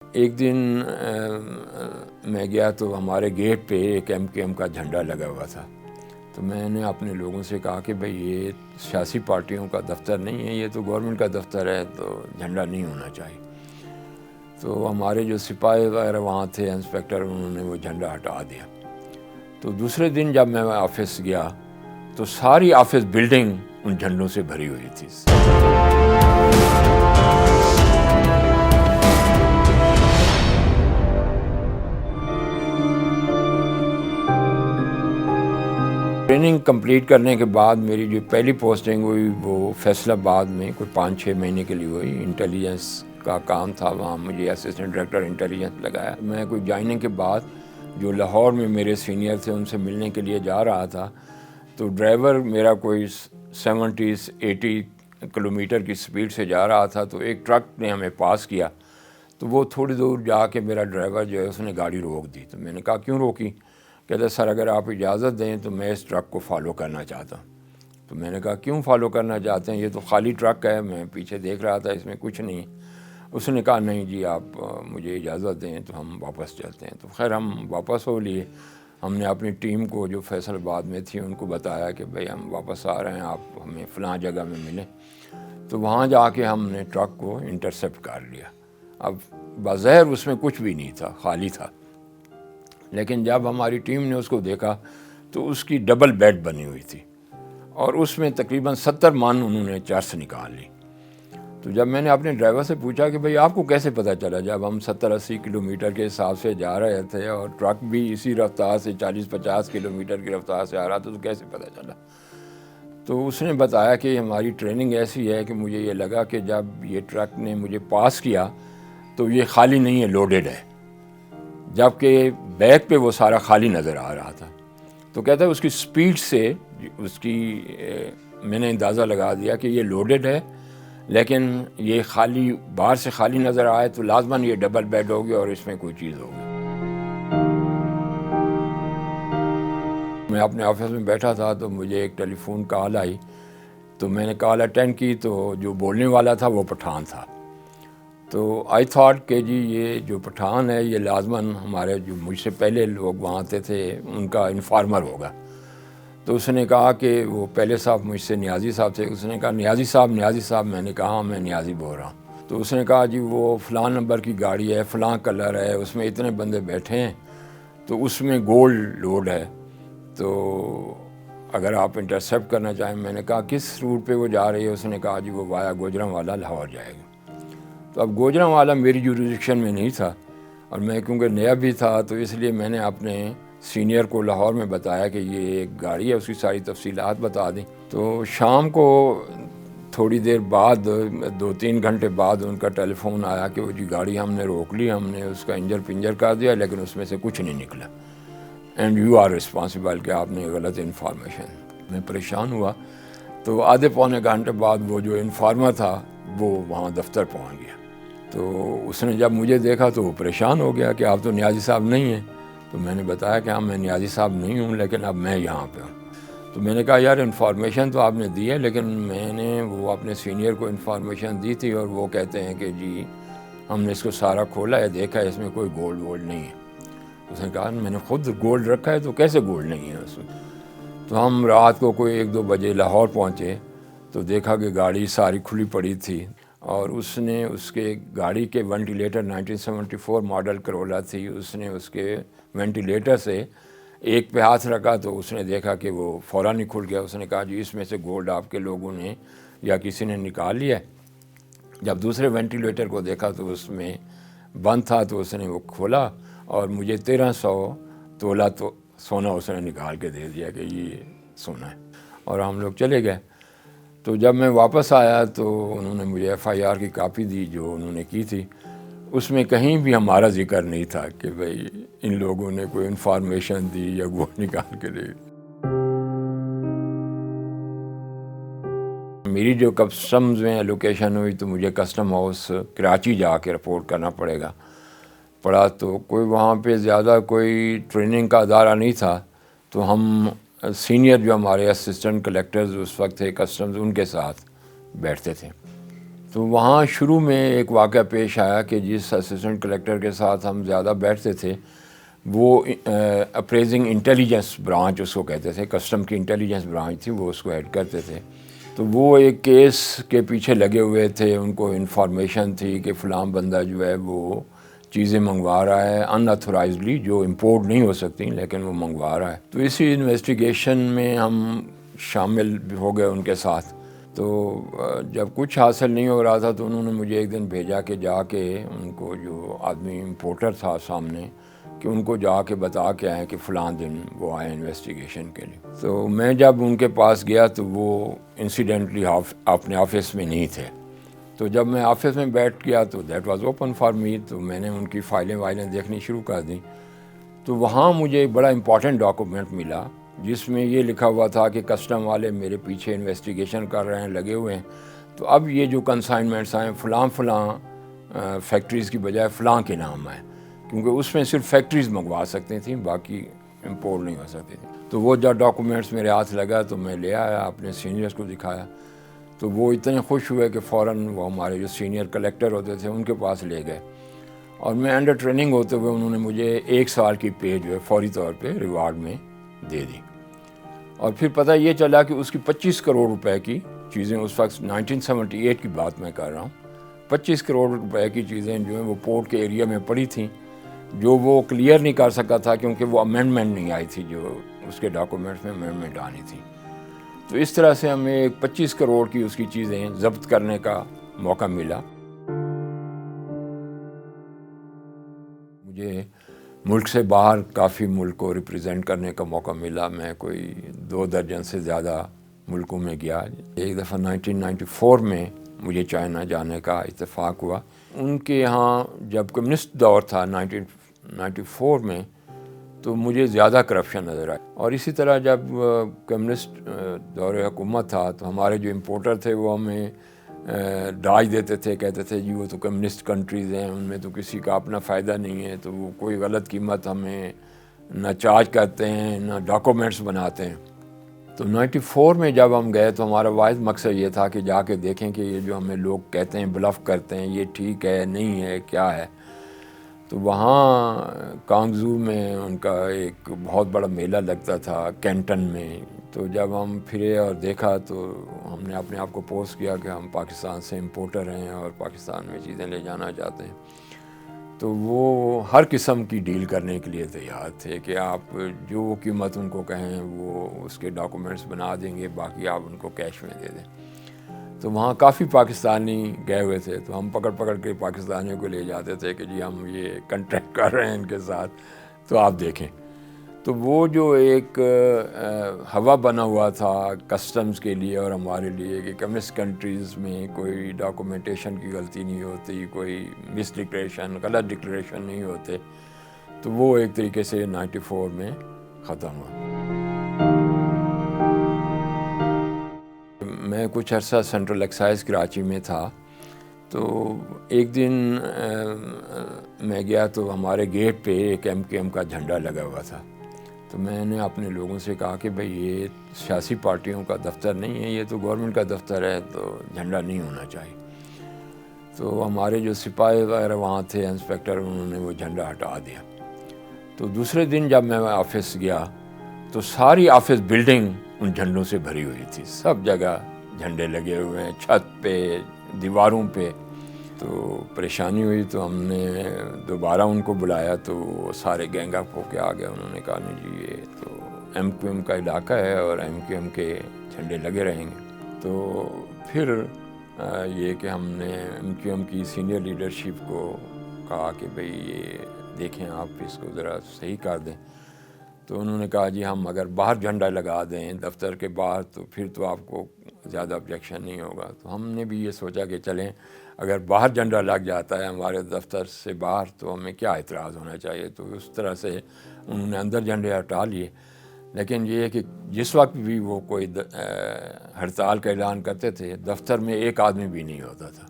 ایک دن میں گیا تو ہمارے گیٹ پہ ایک MKM کا جھنڈا لگا ہوا تھا، تو میں نے اپنے لوگوں سے کہا کہ بھئی یہ سیاسی پارٹیوں کا دفتر نہیں ہے، یہ تو گورنمنٹ کا دفتر ہے، تو جھنڈا نہیں ہونا چاہیے۔ تو ہمارے جو سپاہی وغیرہ وہاں تھے، انسپیکٹر، انہوں نے وہ جھنڈا ہٹا دیا۔ تو دوسرے دن جب میں آفس گیا تو ساری آفس بلڈنگ ان جھنڈوں سے بھری ہوئی تھی۔ ٹریننگ کمپلیٹ کرنے کے بعد میری جو پہلی پوسٹنگ ہوئی وہ فیصل آباد میں کوئی 5-6 مہینے کے لیے ہوئی۔ انٹیلیجنس کا کام تھا، وہاں مجھے اسسٹنٹ ڈائریکٹر انٹیلیجنس لگایا۔ میں کوئی جوائننگ کے بعد جو لاہور میں میرے سینئر تھے ان سے ملنے کے لیے جا رہا تھا، تو ڈرائیور میرا کوئی 70-80 کلومیٹر کی سپیڈ سے جا رہا تھا، تو ایک ٹرک نے ہمیں پاس کیا۔ تو وہ تھوڑی دور جا کے میرا ڈرائیور جو ہے اس نے گاڑی روک دی۔ تو میں نے کہا کیوں روکی؟ کہتے سر اگر آپ اجازت دیں تو میں اس ٹرک کو فالو کرنا چاہتا ہوں۔ تو میں نے کہا کیوں فالو کرنا چاہتے ہیں؟ یہ تو خالی ٹرک ہے، میں پیچھے دیکھ رہا تھا، اس میں کچھ نہیں۔ اس نے کہا نہیں جی آپ مجھے اجازت دیں تو ہم واپس چلتے ہیں۔ تو خیر ہم واپس ہو لیے۔ ہم نے اپنی ٹیم کو جو فیصل آباد میں تھی ان کو بتایا کہ بھئی ہم واپس آ رہے ہیں، آپ ہمیں فلاں جگہ میں ملیں۔ تو وہاں جا کے ہم نے ٹرک کو انٹرسیپٹ کر لیا۔ اب بظاہر اس میں کچھ بھی نہیں تھا، خالی تھا، لیکن جب ہماری ٹیم نے اس کو دیکھا تو اس کی ڈبل بیڈ بنی ہوئی تھی اور اس میں تقریباً 70 من انہوں نے چرس نکال لی۔ تو جب میں نے اپنے ڈرائیور سے پوچھا کہ بھئی آپ کو کیسے پتہ چلا؟ جب ہم 70-80 کلومیٹر کے حساب سے جا رہے تھے اور ٹرک بھی اسی رفتار سے 40-50 کلومیٹر کی رفتار سے آ رہا تھا، تو کیسے پتہ چلا؟ تو اس نے بتایا کہ ہماری ٹریننگ ایسی ہے کہ مجھے یہ لگا کہ جب یہ ٹرک نے مجھے پاس کیا تو یہ خالی نہیں ہے، لوڈڈ ہے، جبکہ بیک پہ وہ سارا خالی نظر آ رہا تھا۔ تو کہتا ہے اس کی سپیڈ سے اس کی میں نے اندازہ لگا دیا کہ یہ لوڈڈ ہے، لیکن یہ خالی باہر سے خالی نظر آئے تو لازماً یہ ڈبل بیڈ ہوگی اور اس میں کوئی چیز ہوگی۔ میں اپنے آفس میں بیٹھا تھا تو مجھے ایک ٹیلی فون کال آئی، تو میں نے کال اٹینڈ کی تو جو بولنے والا تھا وہ پٹھان تھا۔ تو آئی تھاٹ کہ جی یہ جو پٹھان ہے یہ لازماً ہمارے جو مجھ سے پہلے لوگ وہاں آتے تھے ان کا انفارمر ہوگا۔ تو اس نے کہا کہ وہ پہلے صاحب مجھ سے نیازی صاحب تھے، اس نے کہا نیازی صاحب، میں نے کہا میں نیازی بول رہا ہوں۔ تو اس نے کہا جی وہ فلاں نمبر کی گاڑی ہے، فلاں کلر ہے، اس میں اتنے بندے بیٹھے ہیں، تو اس میں گولڈ لوڈ ہے، تو اگر آپ انٹرسیپٹ کرنا چاہیں۔ میں نے کہا کس روٹ پہ وہ جا رہی ہے؟ اس نے کہا جی وہ وایا گوجرانوالا لاہور جائے گی۔ تو اب گوجرانوالا میری جوریڈکشن میں نہیں تھا، اور میں کیونکہ نیا بھی تھا تو اس لیے میں نے اپنے سینئر کو لاہور میں بتایا کہ یہ ایک گاڑی ہے، اس کی ساری تفصیلات بتا دیں۔ تو شام کو تھوڑی دیر بعد 2-3 گھنٹے بعد ان کا ٹیلی فون آیا کہ وہ جی گاڑی ہم نے روک لی، ہم نے اس کا انجر پنجر کر دیا، لیکن اس میں سے کچھ نہیں نکلا، اینڈ یو آر رسپانسبل کہ آپ نے غلط انفارمیشن۔ میں پریشان ہوا۔ تو آدھے پونے گھنٹے بعد وہ جو انفارمر تھا وہ وہاں دفتر پہنچ گیا۔ تو اس نے جب مجھے دیکھا تو وہ پریشان ہو گیا کہ آپ تو نیازی صاحب نہیں ہیں۔ تو میں نے بتایا کہ ہاں میں نیازی صاحب نہیں ہوں، لیکن اب میں یہاں پہ ہوں۔ تو میں نے کہا یار انفارمیشن تو آپ نے دی ہے، لیکن میں نے وہ اپنے سینئر کو انفارمیشن دی تھی اور وہ کہتے ہیں کہ جی ہم نے اس کو سارا کھولا ہے، دیکھا ہے، اس میں کوئی گولڈ وولڈ نہیں ہے۔ اس نے کہا میں نے خود گولڈ رکھا ہے تو کیسے گولڈ نہیں ہے اس میں؟ تو ہم رات کو کوئی 1-2 بجے لاہور پہنچے تو دیکھا کہ گاڑی ساری کھلی پڑی تھی، اور اس نے اس کے گاڑی کے وینٹیلیٹر 1974 ماڈل کرولا تھی، اس نے اس کے وینٹیلیٹر سے ایک پہ ہاتھ رکھا تو اس نے دیکھا کہ وہ فوراً ہی کھل گیا۔ اس نے کہا جی اس میں سے گولڈ آپ کے لوگوں نے یا کسی نے نکال لیا ہے۔ جب دوسرے وینٹیلیٹر کو دیکھا تو اس میں بند تھا، تو اس نے وہ کھولا اور مجھے 1300 تولہ تو سونا اس نے نکال کے دے دیا کہ یہ سونا ہے، اور ہم لوگ چلے گئے۔ تو جب میں واپس آیا تو انہوں نے مجھے FIR کی کاپی دی جو انہوں نے کی تھی، اس میں کہیں بھی ہمارا ذکر نہیں تھا کہ بھئی ان لوگوں نے کوئی انفارمیشن دی یا گولڈ نکال کے دے۔ میری جو کسٹمز میں لوکیشن ہوئی تو مجھے کسٹم ہاؤس کراچی جا کے رپورٹ کرنا پڑا، تو کوئی وہاں پہ زیادہ کوئی ٹریننگ کا ادارہ نہیں تھا، تو ہم سینئر جو ہمارے اسسٹنٹ کلیکٹرز اس وقت تھے کسٹمز، ان کے ساتھ بیٹھتے تھے۔ تو وہاں شروع میں ایک واقعہ پیش آیا کہ جس اسسٹنٹ کلیکٹر کے ساتھ ہم زیادہ بیٹھتے تھے وہ اپریزنگ انٹیلیجنس برانچ اس کو کہتے تھے، کسٹم کی انٹیلیجنس برانچ تھی، وہ اس کو ہیڈ کرتے تھے. تو وہ ایک کیس کے پیچھے لگے ہوئے تھے، ان کو انفارمیشن تھی کہ فلاں بندہ جو ہے وہ چیزیں منگوا رہا ہے ان اتھورائزڈلی، جو امپورٹ نہیں ہو سکتی لیکن وہ منگوا رہا ہے. تو اسی انویسٹیگیشن میں ہم شامل ہو گئے ان کے ساتھ. تو جب کچھ حاصل نہیں ہو رہا تھا تو انہوں نے مجھے ایک دن بھیجا کہ جا کے ان کو، جو آدمی امپورٹر تھا سامنے، کہ ان کو جا کے بتا کے آئیں کہ فلاں دن وہ آئے انویسٹیگیشن کے لیے. تو میں جب ان کے پاس گیا تو وہ انسیڈنٹلی اپنے آفس میں نہیں تھے. تو جب میں آفس میں بیٹھ گیا تو that was open for me, تو میں نے ان کی فائلیں دیکھنی شروع کر دیں. تو وہاں مجھے ایک بڑا امپورٹنٹ ڈاکومنٹ ملا جس میں یہ لکھا ہوا تھا کہ کسٹم والے میرے پیچھے انویسٹیگیشن کر رہے ہیں، لگے ہوئے ہیں. تو اب یہ جو کنسائنمنٹس آئیں فلاں فیکٹریز کی بجائے فلاں کے نام آئیں، کیونکہ اس میں صرف فیکٹریز منگوا سکتی تھیں، باقی امپورٹ نہیں ہو سکتی تھیں. تو وہ جب ڈاکومنٹس میرے ہاتھ لگا تو میں لے آیا، اپنے سینئرس کو دکھایا. تو وہ اتنے خوش ہوئے کہ فوراً وہ ہمارے جو سینئر کلیکٹر ہوتے تھے ان کے پاس لے گئے، اور میں انڈر ٹریننگ ہوتے ہوئے انہوں نے مجھے 1 سال کی پے جو ہے فوری طور پہ ریوارڈ میں دے دی. اور پھر پتہ یہ چلا کہ اس کی 25 کروڑ روپے کی چیزیں، اس وقت 1978 کی بات میں کر رہا ہوں، 25 کروڑ روپے کی چیزیں جو ہیں وہ پورٹ کے ایریا میں پڑی تھیں، جو وہ کلیئر نہیں کر سکا تھا کیونکہ وہ امینڈمنٹ نہیں آئی تھی، جو اس کے ڈاکومنٹس میں امینڈمنٹ آنی تھی. تو اس طرح سے ہمیں ایک 25 کروڑ کی اس کی چیزیں ضبط کرنے کا موقع ملا. مجھے ملک سے باہر کافی ملک کو ریپریزنٹ کرنے کا موقع ملا. میں کوئی 2 درجن سے زیادہ ملکوں میں گیا. ایک دفعہ 1994 میں مجھے چائنا جانے کا اتفاق ہوا. ان کے یہاں جب کمیونسٹ دور تھا 1994 میں، تو مجھے زیادہ کرپشن نظر آئی. اور اسی طرح جب کمیونسٹ دور حکومت تھا تو ہمارے جو امپورٹر تھے وہ ہمیں ڈاج دیتے تھے، کہتے تھے جی وہ تو کمیونسٹ کنٹریز ہیں، ان میں تو کسی کا اپنا فائدہ نہیں ہے، تو وہ کوئی غلط قیمت ہمیں نہ چارج کرتے ہیں نہ ڈاکومنٹس بناتے ہیں. تو 94 میں جب ہم گئے تو ہمارا واحد مقصد یہ تھا کہ جا کے دیکھیں کہ یہ جو ہمیں لوگ کہتے ہیں، بلف کرتے ہیں، یہ ٹھیک ہے نہیں ہے کیا ہے. تو وہاں کانگزو میں ان کا ایک بہت بڑا میلہ لگتا تھا کینٹن میں. تو جب ہم پھرے اور دیکھا تو ہم نے اپنے آپ کو پوسٹ کیا کہ ہم پاکستان سے امپورٹر ہیں اور پاکستان میں چیزیں لے جانا چاہتے ہیں. تو وہ ہر قسم کی ڈیل کرنے کے لیے تیار تھے کہ آپ جو قیمت ان کو کہیں وہ اس کے ڈاکومنٹس بنا دیں گے، باقی آپ ان کو کیش میں دے دیں. تو وہاں کافی پاکستانی گئے ہوئے تھے، تو ہم پکڑ کے پاکستانیوں کو لے جاتے تھے کہ جی ہم یہ کنٹریکٹ کر رہے ہیں ان کے ساتھ، تو آپ دیکھیں. تو وہ جو ایک ہوا بنا ہوا تھا کسٹمز کے لیے اور ہمارے لیے کہ کمیونسٹ کنٹریز میں کوئی ڈاکومنٹیشن کی غلطی نہیں ہوتی، کوئی مس ڈکلیریشن، غلط ڈکلیریشن نہیں ہوتے، تو وہ ایک طریقے سے 94 میں ختم ہوا. میں کچھ عرصہ سینٹرل ایکسائز کراچی میں تھا. تو ایک دن میں گیا تو ہمارے گیٹ پہ ایک MKM کا جھنڈا لگا ہوا تھا. تو میں نے اپنے لوگوں سے کہا کہ بھئی یہ سیاسی پارٹیوں کا دفتر نہیں ہے، یہ تو گورنمنٹ کا دفتر ہے، تو جھنڈا نہیں ہونا چاہیے. تو ہمارے جو سپاہی وغیرہ وہاں تھے، انسپیکٹر، انہوں نے وہ جھنڈا ہٹا دیا. تو دوسرے دن جب میں آفس گیا تو ساری آفس بلڈنگ ان جھنڈوں سے بھری ہوئی تھی، سب جگہ جھنڈے لگے ہوئے ہیں، چھت پہ، دیواروں پہ. تو پریشانی ہوئی تو ہم نے دوبارہ ان کو بلایا تو وہ سارے گینگ اپ ہو کے آ گئے. انہوں نے کہا نہیں جی یہ تو MQM کا علاقہ ہے اور MQM کے جھنڈے لگے رہیں گے. تو پھر یہ کہ ہم نے MQM کی سینئر لیڈرشپ کو کہا کہ بھئی یہ دیکھیں آپ اس کو ذرا صحیح کر دیں. تو انہوں نے کہا جی ہم اگر باہر جھنڈا لگا دیں دفتر کے باہر تو پھر تو آپ کو زیادہ آبجیکشن نہیں ہوگا. تو ہم نے بھی یہ سوچا کہ چلیں اگر باہر جھنڈا لگ جاتا ہے ہمارے دفتر سے باہر تو ہمیں کیا اعتراض ہونا چاہیے. تو اس طرح سے انہوں نے اندر جھنڈے ہٹا لیے. لیکن یہ ہے کہ جس وقت بھی وہ کوئی ہڑتال کا اعلان کرتے تھے دفتر میں ایک آدمی بھی نہیں ہوتا تھا،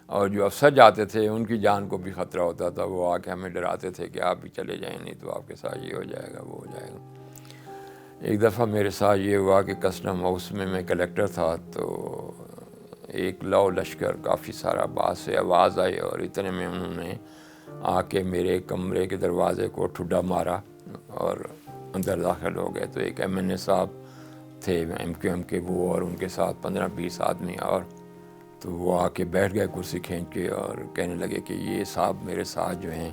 اور جو افسر جاتے تھے ان کی جان کو بھی خطرہ ہوتا تھا. وہ آ کے ہمیں ڈراتے تھے کہ آپ بھی چلے جائیں نہیں تو آپ کے ساتھ یہ ہو جائے گا وہ ہو جائے گا. ایک دفعہ میرے ساتھ یہ ہوا کہ کسٹم ہاؤس میں کلیکٹر تھا. تو ایک لو لشکر کافی سارا باہر سے آواز آئی اور اتنے میں انہوں نے آ کے میرے کمرے کے دروازے کو ٹھڈا مارا اور اندر داخل ہو گئے. تو ایک MNA صاحب تھے MQM کے وہ اور ان کے ساتھ 15-20 آدمی اور تو وہ آ کے بیٹھ گئے کرسی کھینچ کے اور کہنے لگے کہ یہ صاحب میرے ساتھ جو ہیں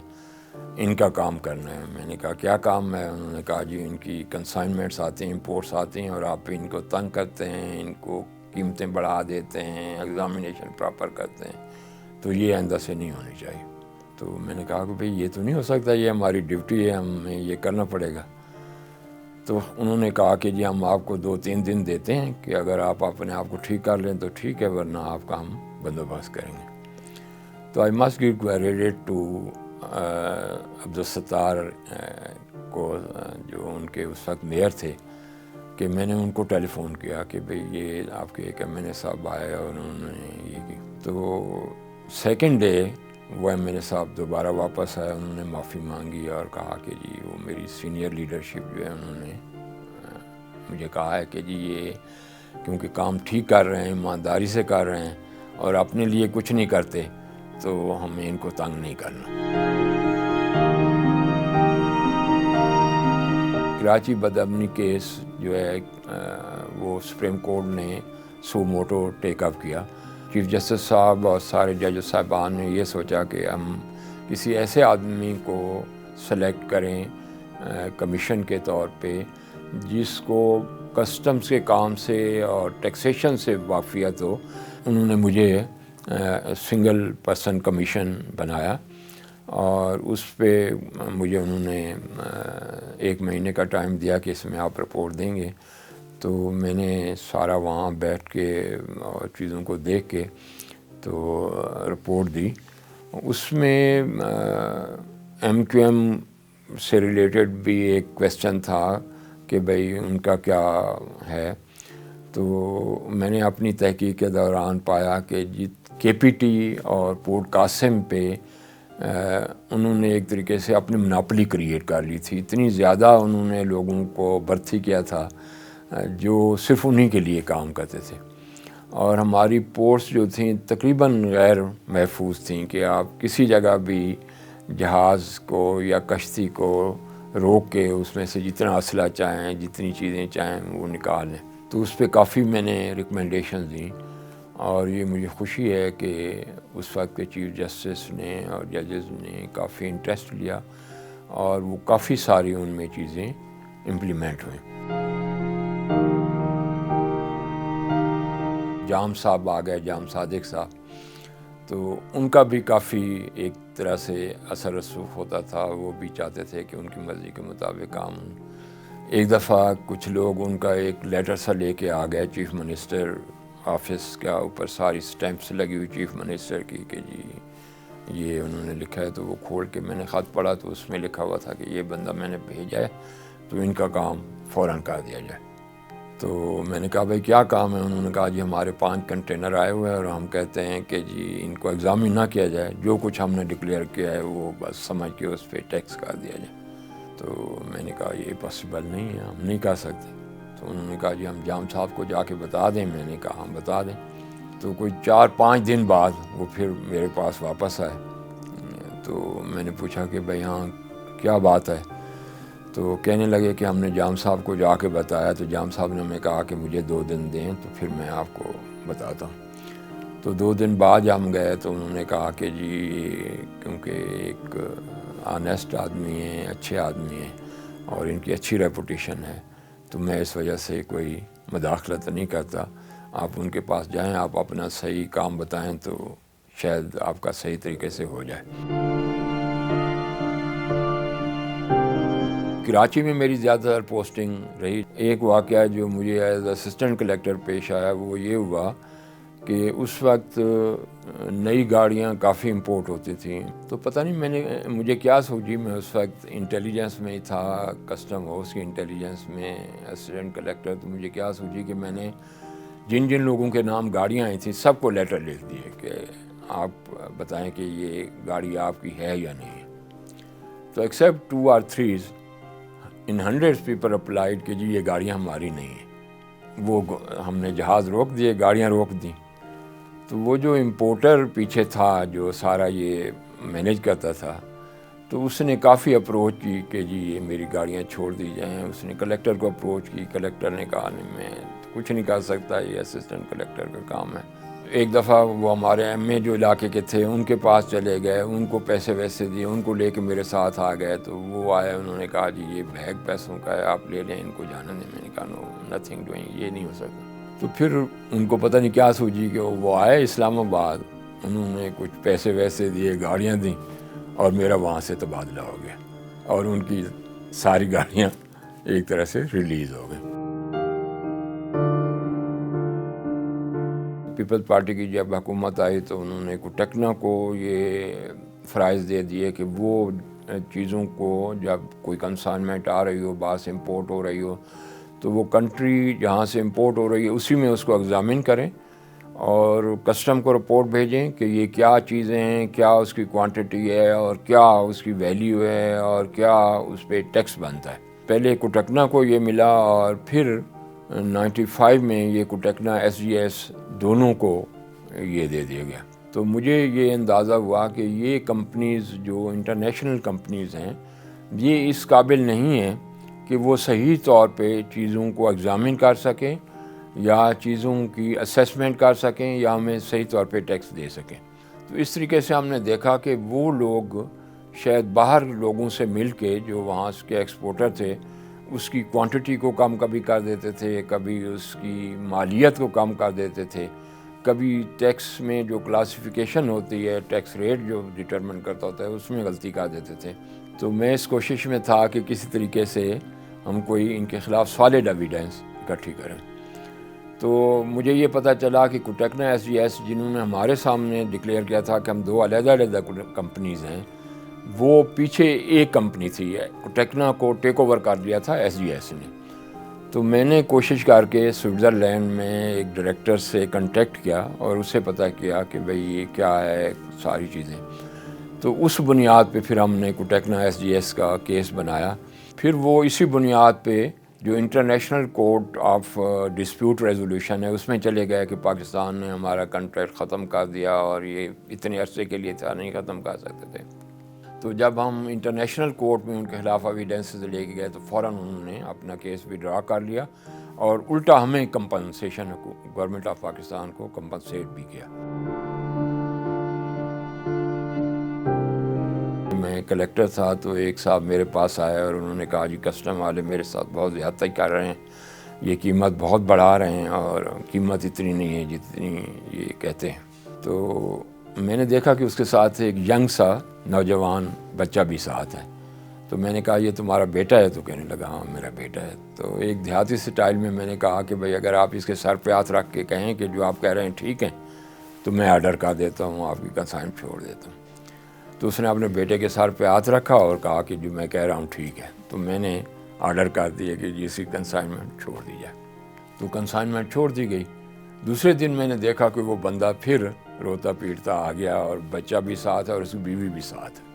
ان کا کام کرنا ہے. میں نے کہا کیا کام ہے؟ انہوں نے کہا جی ان کی کنسائنمنٹس آتے ہیں، امپورٹس آتے ہیں اور آپ ان کو تنگ کرتے ہیں، ان کو قیمتیں بڑھا دیتے ہیں، ایگزامینیشن پراپر کرتے ہیں، تو یہ آئندہ سے نہیں ہونی چاہیے. تو میں نے کہا کہ بھئی یہ تو نہیں ہو سکتا، یہ ہماری ڈیوٹی ہے، ہمیں یہ کرنا پڑے گا. تو انہوں نے کہا کہ جی ہم آپ کو 2-3 دن دیتے ہیں کہ اگر آپ اپنے آپ کو ٹھیک کر لیں تو ٹھیک ہے، ورنہ آپ کا ہم بندوبست کریں گے. تو I must give credit to Abdul Sattar کو جو ان کے اس وقت میئر تھے کہ میں نے ان کو ٹیلی فون کیا کہ بھئی یہ آپ کے ایک MNA صاحب آئے اور انہوں نے یہ کی. تو سیکنڈ ڈے وہ MNA صاحب دوبارہ واپس آئے، انہوں نے معافی مانگی اور کہا کہ جی وہ میری سینئر لیڈرشپ جو ہے انہوں نے مجھے کہا ہے کہ جی یہ کیونکہ کام ٹھیک کر رہے ہیں، ایمانداری سے کر رہے ہیں اور اپنے لیے کچھ نہیں کرتے تو ہمیں ان کو تنگ نہیں کرنا. کراچی بدامنی کیس جو ہے وہ سپریم کورٹ نے سو موٹو ٹیک اپ کیا. چیف جسٹس صاحب اور سارے ججز صاحبان نے یہ سوچا کہ ہم کسی ایسے آدمی کو سلیکٹ کریں کمیشن کے طور پہ جس کو کسٹمز کے کام سے اور ٹیکسیشن سے واقفیت ہو. انہوں نے مجھے سنگل پرسن کمیشن بنایا اور اس پہ مجھے انہوں نے 1 مہینے کا ٹائم دیا کہ اس میں آپ رپورٹ دیں گے. تو میں نے سارا وہاں بیٹھ کے اور چیزوں کو دیکھ کے تو رپورٹ دی. اس میں MQM سے ریلیٹڈ بھی ایک کویسچن تھا کہ بھئی ان کا کیا ہے. تو میں نے اپنی تحقیق کے دوران پایا کہ KPT اور پورٹ قاسم پہ انہوں نے ایک طریقے سے اپنی مناپلی کریٹ کر لی تھی. اتنی زیادہ انہوں نے لوگوں کو بھرتی کیا تھا جو صرف انہی کے لیے کام کرتے تھے اور ہماری پورٹس جو تھیں تقریباً غیر محفوظ تھیں کہ آپ کسی جگہ بھی جہاز کو یا کشتی کو روک کے اس میں سے جتنا اسلحہ چاہیں، جتنی چیزیں چاہیں وہ نکال لیں. تو اس پہ کافی میں نے ریکمنڈیشنز دیں اور یہ مجھے خوشی ہے کہ اس وقت کے چیف جسٹس نے اور ججز نے کافی انٹرسٹ لیا اور وہ کافی ساری ان میں چیزیں امپلیمنٹ ہوئیں. جام صاحب آ گئے، جام صادق صاحب، تو ان کا بھی کافی ایک طرح سے اثر رسوخ ہوتا تھا. وہ بھی چاہتے تھے کہ ان کی مرضی کے مطابق کام ہوں. ایک دفعہ کچھ لوگ ان کا ایک لیٹر سا لے کے آ گئے چیف منسٹر آفس کا، اوپر ساری سٹیمپس لگی ہوئی چیف منسٹر کی کہ جی یہ انہوں نے لکھا ہے. تو وہ کھول کے میں نے خط پڑھا تو اس میں لکھا ہوا تھا کہ یہ بندہ میں نے بھیجا ہے تو ان کا کام فوراً کر دیا جائے. تو میں نے کہا بھائی کیا کام ہے؟ انہوں نے کہا جی ہمارے 5 کنٹینر آئے ہوئے ہیں اور ہم کہتے ہیں کہ جی ان کو ایگزامن نہ کیا جائے، جو کچھ ہم نے ڈکلیئر کیا ہے وہ بس سمجھ کے اس پہ ٹیکس کر دیا جائے. تو میں نے کہا یہ پاسبل نہیں ہے، ہم نہیں کر سکتے. تو انہوں نے کہا جی ہم جام صاحب کو جا کے بتا دیں. میں نے کہا ہم بتا دیں. تو کوئی 4-5 دن بعد وہ پھر میرے پاس واپس آئے. تو میں نے پوچھا کہ بھائی ہاں کیا بات ہے؟ تو کہنے لگے کہ ہم نے جام صاحب کو جا کے بتایا تو جام صاحب نے ہمیں کہا کہ مجھے 2 دن دیں تو پھر میں آپ کو بتاتا ہوں. تو 2 دن بعد ہم گئے تو انہوں نے کہا کہ جی کیونکہ ایک آنیسٹ آدمی ہیں، اچھے آدمی ہیں اور ان کی اچھی ریپوٹیشن ہے تو میں اس وجہ سے کوئی مداخلت نہیں کرتا. آپ ان کے پاس جائیں، آپ اپنا صحیح کام بتائیں تو شاید آپ کا صحیح طریقے سے ہو جائے. کراچی میں میری زیادہ تر پوسٹنگ رہی. ایک واقعہ جو مجھے ایز اسسٹنٹ کلیکٹر پیش آیا وہ یہ ہوا کہ اس وقت نئی گاڑیاں کافی امپورٹ ہوتی تھیں. تو پتہ نہیں مجھے کیا سوچی، میں اس وقت انٹیلیجنس میں ہی تھا، کسٹم ہاؤس کی انٹیلیجنس میں اسسٹنٹ کلیکٹر. تو مجھے کیا سوچی کہ میں نے جن جن لوگوں کے نام گاڑیاں آئی تھیں سب کو لیٹر لکھ دیے کہ آپ بتائیں کہ یہ گاڑی آپ کی ہے یا نہیں ہے. تو accept 2 or 3 in 100 people applied کہ جی یہ گاڑیاں ہماری نہیں ہیں. وہ ہم نے جہاز روک دیے، گاڑیاں روک دیں. تو وہ جو امپورٹر پیچھے تھا جو سارا یہ مینیج کرتا تھا، تو اس نے کافی اپروچ کی کہ جی یہ میری گاڑیاں چھوڑ دی جائیں. اس نے کلیکٹر کو اپروچ کی. کلیکٹر نے کہا نہیں میں کچھ نہیں کر سکتا، یہ اسسٹنٹ کلیکٹر کا کام ہے. ایک دفعہ وہ ہمارے ایم اے جو علاقے کے تھے ان کے پاس چلے گئے، ان کو پیسے ویسے دیے، ان کو لے کے میرے ساتھ آ گئے. تو وہ آئے، انہوں نے کہا جی یہ بیگ پیسوں کا ہے، آپ لے لیں، ان کو جانا نہیں. میں نے کہا نو نتھنگ ڈوئنگ، یہ نہیں ہو سکتا. تو پھر ان کو پتہ نہیں کیا سوچی کہ وہ آئے اسلام آباد، انہوں نے کچھ پیسے ویسے دیے، گاڑیاں دیں، اور میرا وہاں سے تبادلہ ہو گیا اور ان کی ساری گاڑیاں ایک طرح سے ریلیز ہو گئیں. پیپلز پارٹی کی جب حکومت آئی تو انہوں نے ٹیکنو کو یہ فرائض دے دیے کہ وہ چیزوں کو جب کوئی کنسائنمنٹ آ رہی ہو، باہر سے امپورٹ ہو رہی ہو، تو وہ کنٹری جہاں سے امپورٹ ہو رہی ہے اسی میں اس کو ایگزامن کریں اور کسٹم کو رپورٹ بھیجیں کہ یہ کیا چیزیں ہیں، کیا اس کی کوانٹٹی ہے اور کیا اس کی ویلیو ہے اور کیا اس پہ ٹیکس بنتا ہے. پہلے کوٹیکنا کو یہ ملا اور پھر 95 میں یہ کوٹیکنا ایس جی ایس دونوں کو یہ دے دیا گیا. تو مجھے یہ اندازہ ہوا کہ یہ کمپنیز جو انٹرنیشنل کمپنیز ہیں یہ اس قابل نہیں ہیں کہ وہ صحیح طور پہ چیزوں کو ایگزامن کر سکیں یا چیزوں کی اسیسمنٹ کر سکیں یا ہمیں صحیح طور پہ ٹیکس دے سکیں. تو اس طریقے سے ہم نے دیکھا کہ وہ لوگ شاید باہر لوگوں سے مل کے جو وہاں کے ایکسپورٹر تھے اس کی کوانٹٹی کو کم کبھی کر دیتے تھے، کبھی اس کی مالیت کو کم کر دیتے تھے، کبھی ٹیکس میں جو کلاسیفیکیشن ہوتی ہے، ٹیکس ریٹ جو ڈٹرمن کرتا ہوتا ہے اس میں غلطی کر دیتے تھے. تو میں اس کوشش میں تھا کہ کسی طریقے سے ہم کوئی ان کے خلاف سالڈ ایویڈنس اکٹھی کریں. تو مجھے یہ پتہ چلا کہ کوٹیکنا ایس جی ایس جنہوں نے ہمارے سامنے ڈکلیئر کیا تھا کہ ہم دو علیحدہ علیحدہ کمپنیز ہیں، وہ پیچھے ایک کمپنی تھی. کوٹیکنا کو ٹیک اوور کر دیا تھا ایس جی ایس نے. تو میں نے کوشش کر کے سوئٹزرلینڈ میں ایک ڈائریکٹر سے کنٹیکٹ کیا اور اس سے پتہ کیا کہ بھئی یہ کیا ہے ساری چیزیں. تو اس بنیاد پہ پھر ہم نے کوٹیکنا ایس جی ایس کا کیس بنایا. پھر وہ اسی بنیاد پہ جو international court of dispute resolution ہے اس میں چلے گئے کہ پاکستان نے ہمارا کنٹریکٹ ختم کر دیا اور یہ اتنے عرصے کے لیے تھا، نہیں ختم کر سکتے تھے. تو جب ہم انٹرنیشنل کورٹ میں ان کے خلاف ایویڈنسز لے کے گئے تو فوراً انہوں نے اپنا کیس بھی ڈرا کر لیا اور الٹا ہمیں کمپنسیشن گورنمنٹ آف پاکستان کو کمپنسیٹ بھی کیا. میں کلیکٹر تھا تو ایک صاحب میرے پاس آئے اور انہوں نے کہا جی کسٹم والے میرے ساتھ بہت زیادتی کر رہے ہیں، یہ قیمت بہت بڑھا رہے ہیں اور قیمت اتنی نہیں ہے جتنی یہ کہتے ہیں. تو میں نے دیکھا کہ اس کے ساتھ ایک ینگ سا نوجوان بچہ بھی ساتھ ہے. تو میں نے کہا یہ تمہارا بیٹا ہے؟ تو کہنے لگا ہاں میرا بیٹا ہے. تو ایک دیہاتی سٹائل میں نے کہا کہ بھئی اگر آپ اس کے سر پہ ہاتھ رکھ کے کہیں کہ جو آپ کہہ رہے ہیں ٹھیک ہے تو میں آرڈر کر دیتا ہوں، آپ کی کنسائن چھوڑ دیتا ہوں. تو اس نے اپنے بیٹے کے سر پہ ہاتھ رکھا اور کہا کہ جو میں کہہ رہا ہوں ٹھیک ہے. تو میں نے آرڈر کر دیا کہ جی اس کی کنسائنمنٹ چھوڑ دی جائے. تو کنسائنمنٹ چھوڑ دی گئی. دوسرے دن میں نے دیکھا کہ وہ بندہ پھر روتا پیٹتا آ گیا اور بچہ بھی ساتھ ہے اور اس کی بیوی بھی ساتھ ہے.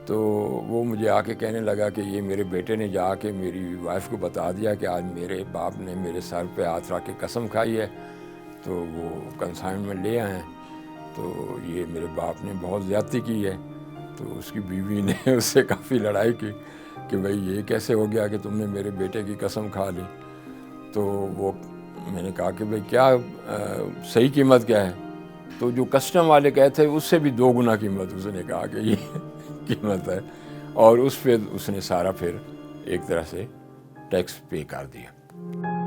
تو وہ مجھے آ کے کہنے لگا کہ یہ میرے بیٹے نے جا کے میری وائف کو بتا دیا کہ آج میرے باپ نے میرے سر پہ ہاتھ رکھ کے قسم کھائی ہے، تو وہ کنسائنمنٹ لے آئے ہیں، تو یہ میرے باپ نے بہت زیادتی کی ہے. تو اس کی بیوی نے اس سے کافی لڑائی کی کہ بھئی یہ کیسے ہو گیا کہ تم نے میرے بیٹے کی قسم کھا لی. تو وہ میں نے کہا کہ بھئی کیا صحیح قیمت کیا ہے؟ تو جو کسٹم والے کہتے تھے اس سے بھی 2 گنا قیمت اس نے کہا کہ یہ قیمت ہے، اور اس پہ اس نے سارا پھر ایک طرح سے ٹیکس پے کر دیا.